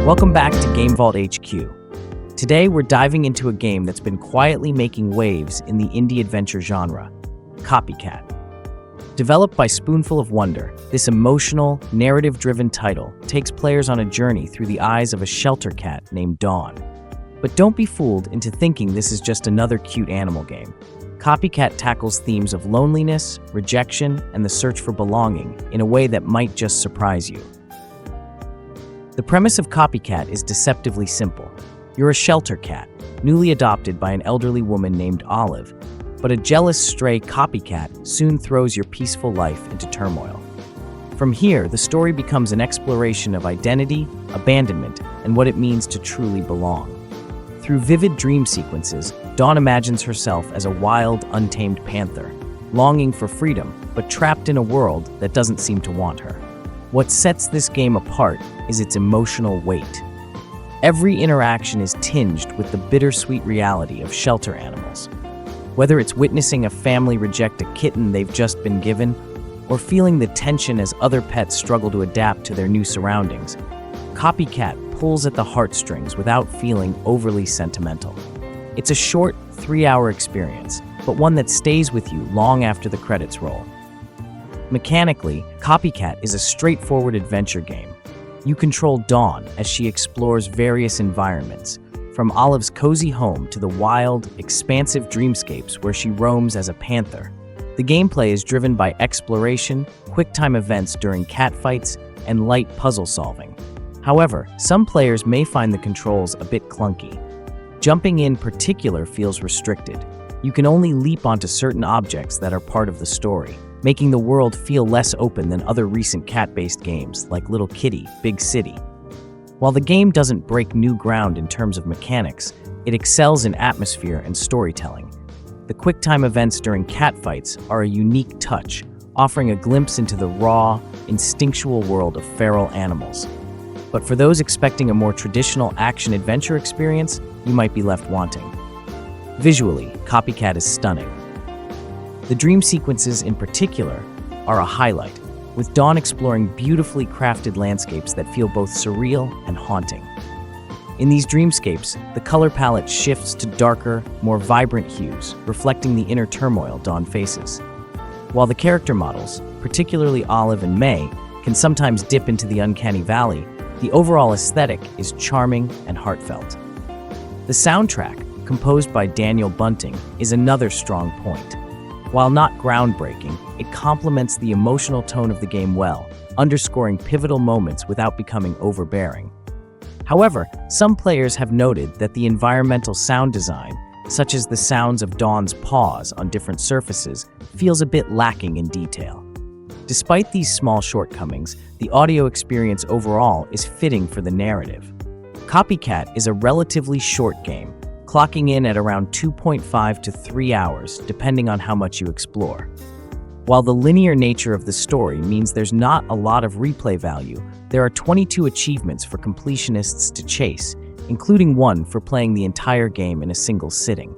Welcome back to GameVault HQ. Today we're diving into a game that's been quietly making waves in the indie adventure genre, Copycat. Developed by Spoonful of Wonder, this emotional, narrative-driven title takes players on a journey through the eyes of a shelter cat named Dawn. But don't be fooled into thinking this is just another cute animal game. Copycat tackles themes of loneliness, rejection, and the search for belonging in a way that might just surprise you. The premise of Copycat is deceptively simple. You're a shelter cat, newly adopted by an elderly woman named Olive, but a jealous stray copycat soon throws your peaceful life into turmoil. From here, the story becomes an exploration of identity, abandonment, and what it means to truly belong. Through vivid dream sequences, Dawn imagines herself as a wild, untamed panther, longing for freedom, but trapped in a world that doesn't seem to want her. What sets this game apart is its emotional weight. Every interaction is tinged with the bittersweet reality of shelter animals. Whether it's witnessing a family reject a kitten they've just been given, or feeling the tension as other pets struggle to adapt to their new surroundings, Copycat pulls at the heartstrings without feeling overly sentimental. It's a short, 3-hour experience, but one that stays with you long after the credits roll. Mechanically, Copycat is a straightforward adventure game. You control Dawn as she explores various environments, from Olive's cozy home to the wild, expansive dreamscapes where she roams as a panther. The gameplay is driven by exploration, quick-time events during catfights, and light puzzle solving. However, some players may find the controls a bit clunky. Jumping in particular feels restricted. You can only leap onto certain objects that are part of the story, making the world feel less open than other recent cat-based games like Little Kitty, Big City. While the game doesn't break new ground in terms of mechanics, it excels in atmosphere and storytelling. The quick-time events during catfights are a unique touch, offering a glimpse into the raw, instinctual world of feral animals. But for those expecting a more traditional action-adventure experience, you might be left wanting. Visually, Copycat is stunning. The dream sequences in particular are a highlight, with Dawn exploring beautifully crafted landscapes that feel both surreal and haunting. In these dreamscapes, the color palette shifts to darker, more vibrant hues, reflecting the inner turmoil Dawn faces. While the character models, particularly Olive and May, can sometimes dip into the uncanny valley, the overall aesthetic is charming and heartfelt. The soundtrack, composed by Daniel Bunting, is another strong point. While not groundbreaking, it complements the emotional tone of the game well, underscoring pivotal moments without becoming overbearing. However, some players have noted that the environmental sound design, such as the sounds of Dawn's paws on different surfaces, feels a bit lacking in detail. Despite these small shortcomings, the audio experience overall is fitting for the narrative. Copycat is a relatively short game, clocking in at around 2.5 to 3 hours, depending on how much you explore. While the linear nature of the story means there's not a lot of replay value, there are 22 achievements for completionists to chase, including one for playing the entire game in a single sitting.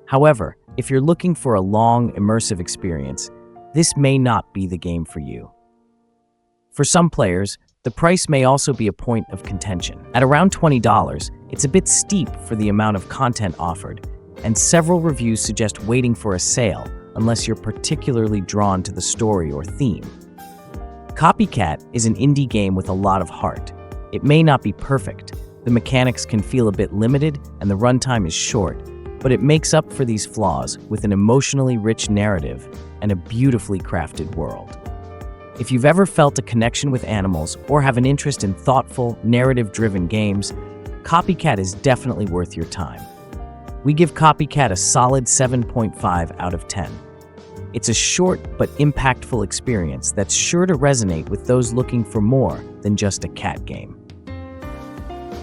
However, if you're looking for a long, immersive experience, this may not be the game for you. For some players, the price may also be a point of contention. At around $20, it's a bit steep for the amount of content offered, and several reviews suggest waiting for a sale unless you're particularly drawn to the story or theme. Copycat is an indie game with a lot of heart. It may not be perfect, the mechanics can feel a bit limited, and the runtime is short, but it makes up for these flaws with an emotionally rich narrative and a beautifully crafted world. If you've ever felt a connection with animals or have an interest in thoughtful, narrative-driven games, Copycat is definitely worth your time. We give Copycat a solid 7.5 out of 10. It's a short but impactful experience that's sure to resonate with those looking for more than just a cat game.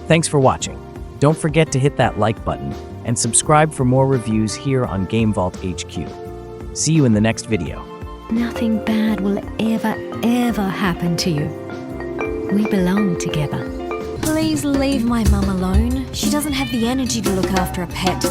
Thanks for watching. Don't forget to hit that like button and subscribe for more reviews here on GameVault HQ. See you in the next video. Nothing bad will ever happen to you. We belong together. Please leave my mum alone. She doesn't have the energy to look after a pet.